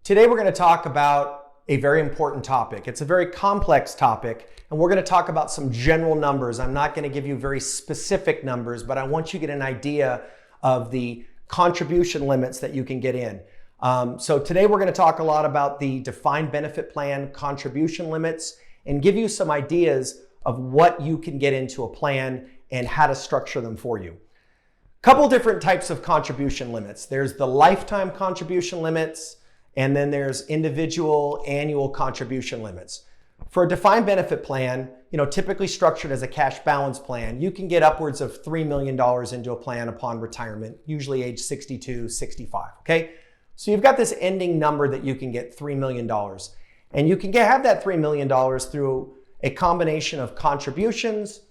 Today we're going to talk about a very important topic. It's a very complex topic, and we're going to talk about some general numbers. I'm not going to give you very specific numbers, but I want you to get an idea of the contribution limits that you can get in. So today we're going to talk a lot about the defined benefit plan contribution limits and give you some ideas of what you can get into a plan and how to structure them for you. Couple different types of contribution limits. There's the lifetime contribution limits, and then there's individual annual contribution limits. For a defined benefit plan, typically structured as a cash balance plan, you can get upwards of $3 million into a plan upon retirement, usually age 62, 65, okay? So you've got this ending number that you can get $3 million. And you can have that $3 million through a combination of contributions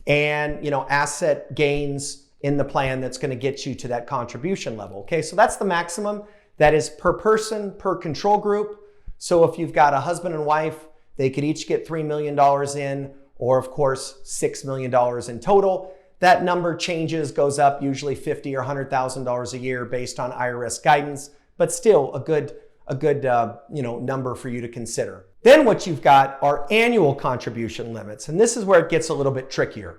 and asset gains in the plan that's going to get you to that contribution level, okay? So that's the maximum. That is per person, per control group. So if you've got a husband and wife, they could each get $3 million in, or of course, $6 million in total. That number changes, goes up usually $50,000 or $100,000 a year based on IRS guidance, but still a good number for you to consider. Then what you've got are annual contribution limits, and this is where it gets a little bit trickier.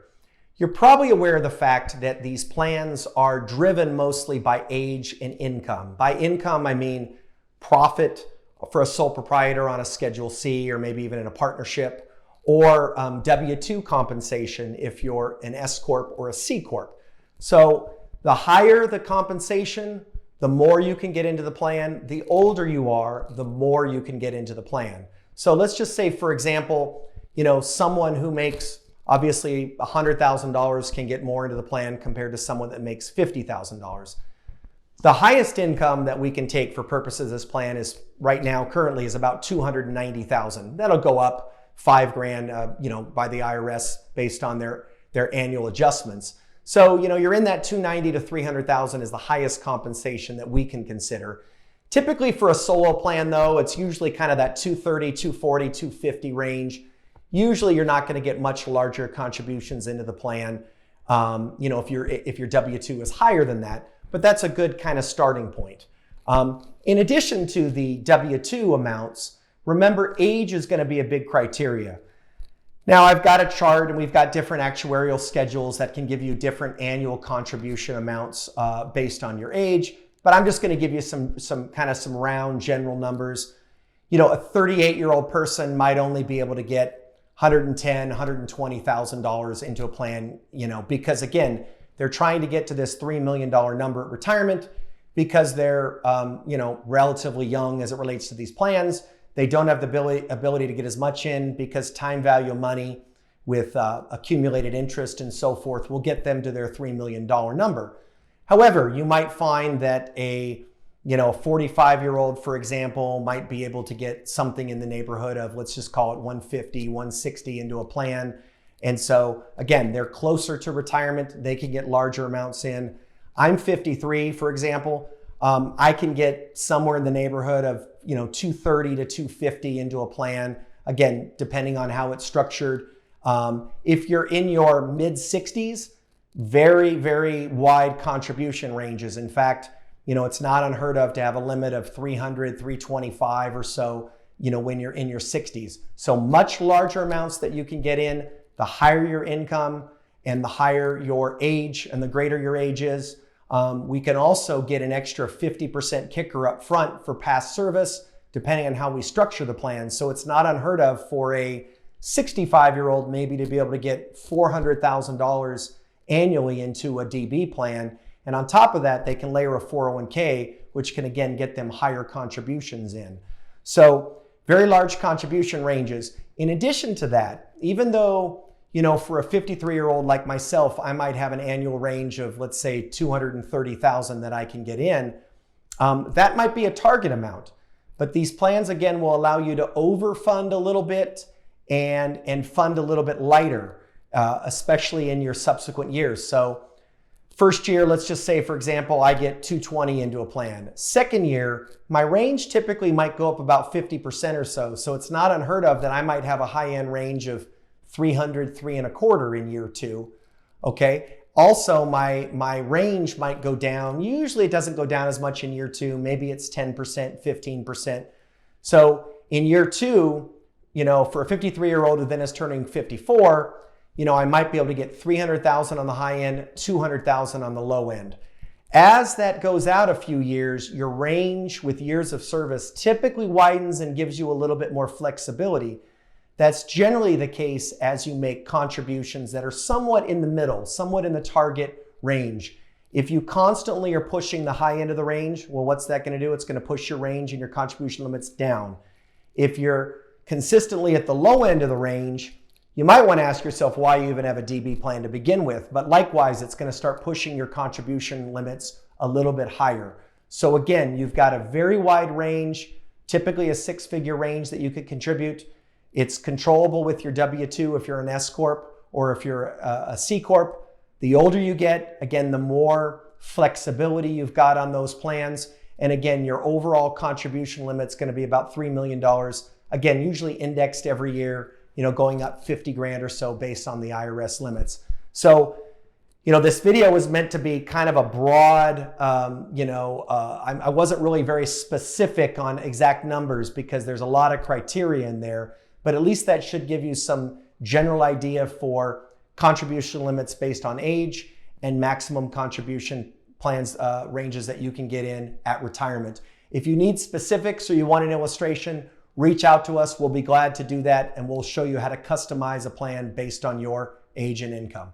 You're probably aware of the fact that these plans are driven mostly by age and income. By income, I mean profit for a sole proprietor on a Schedule C or maybe even in a partnership, or W-2 compensation if you're an S Corp or a C Corp. So the higher the compensation, the more you can get into the plan. The older you are, the more you can get into the plan. So let's just say, for example, someone who makes obviously $100,000 can get more into the plan compared to someone that makes $50,000. The highest income that we can take for purposes of this plan is right now currently is about $290,000. That'll go up $5,000, by the IRS based on their annual adjustments. So, you're in that $290,000 to $300,000 is the highest compensation that we can consider. Typically for a solo plan though, it's usually kind of that $230,000, $240,000, $250,000 range. Usually you're not going to get much larger contributions into the plan, if your W-2 is higher than that, but that's a good kind of starting point. In addition to the W-2 amounts, remember age is going to be a big criteria. Now I've got a chart and we've got different actuarial schedules that can give you different annual contribution amounts based on your age, but I'm just going to give you some round general numbers. A 38-year-old person might only be able to get $110,000, $120,000 into a plan, because again, they're trying to get to this $3 million number at retirement because they're, relatively young as it relates to these plans. They don't have the ability to get as much in because time value of money with accumulated interest and so forth will get them to their $3 million number. However, you might find that a 45-year-old, for example, might be able to get something in the neighborhood of, let's just call it 150, 160 into a plan. And so again, they're closer to retirement. They can get larger amounts in. I'm 53, for example. I can get somewhere in the neighborhood of, 230 to 250 into a plan. Again, depending on how it's structured. If you're in your mid 60s, very, very wide contribution ranges. In fact, it's not unheard of to have a limit of 300, 325 or so, when you're in your 60s. So much larger amounts that you can get in, the higher your income and the higher your age and the greater your age is. We can also get an extra 50% kicker up front for past service, depending on how we structure the plan. So it's not unheard of for a 65-year-old maybe to be able to get $400,000 annually into a DB plan. And on top of that, they can layer a 401k, which can again get them higher contributions in. So very large contribution ranges. In addition to that, even though, for a 53-year-old like myself, I might have an annual range of, let's say, $230,000 that I can get in, that might be a target amount. But these plans, again, will allow you to overfund a little bit and fund a little bit lighter, especially in your subsequent years. So first year, let's just say, for example, I get 220 into a plan. Second year, my range typically might go up about 50% or so. So it's not unheard of that I might have a high-end range of 300, 325 in year two. Okay. Also, my range might go down. Usually it doesn't go down as much in year 2. Maybe it's 10%, 15%. So in year 2, for a 53-year-old who then is turning 54, I might be able to get 300,000 on the high end, 200,000 on the low end. As that goes out a few years, your range with years of service typically widens and gives you a little bit more flexibility. That's generally the case as you make contributions that are somewhat in the middle, somewhat in the target range. If you constantly are pushing the high end of the range, well, what's that going to do? It's going to push your range and your contribution limits down. If you're consistently at the low end of the range, you might want to ask yourself why you even have a DB plan to begin with. But likewise, it's going to start pushing your contribution limits a little bit higher. So again, you've got a very wide range, typically a 6-figure range that you could contribute. It's controllable with your W-2 if you're an S Corp or if you're a C Corp. The older you get, again, the more flexibility you've got on those plans. And again, your overall contribution limit's going to be about $3 million. Again, usually indexed every year, going up 50 grand or so based on the IRS limits. So, this video was meant to be kind of a broad, I wasn't really very specific on exact numbers because there's a lot of criteria in there, but at least that should give you some general idea for contribution limits based on age and maximum contribution plans, ranges that you can get in at retirement. If you need specifics or you want an illustration, reach out to us. We'll be glad to do that, and we'll show you how to customize a plan based on your age and income.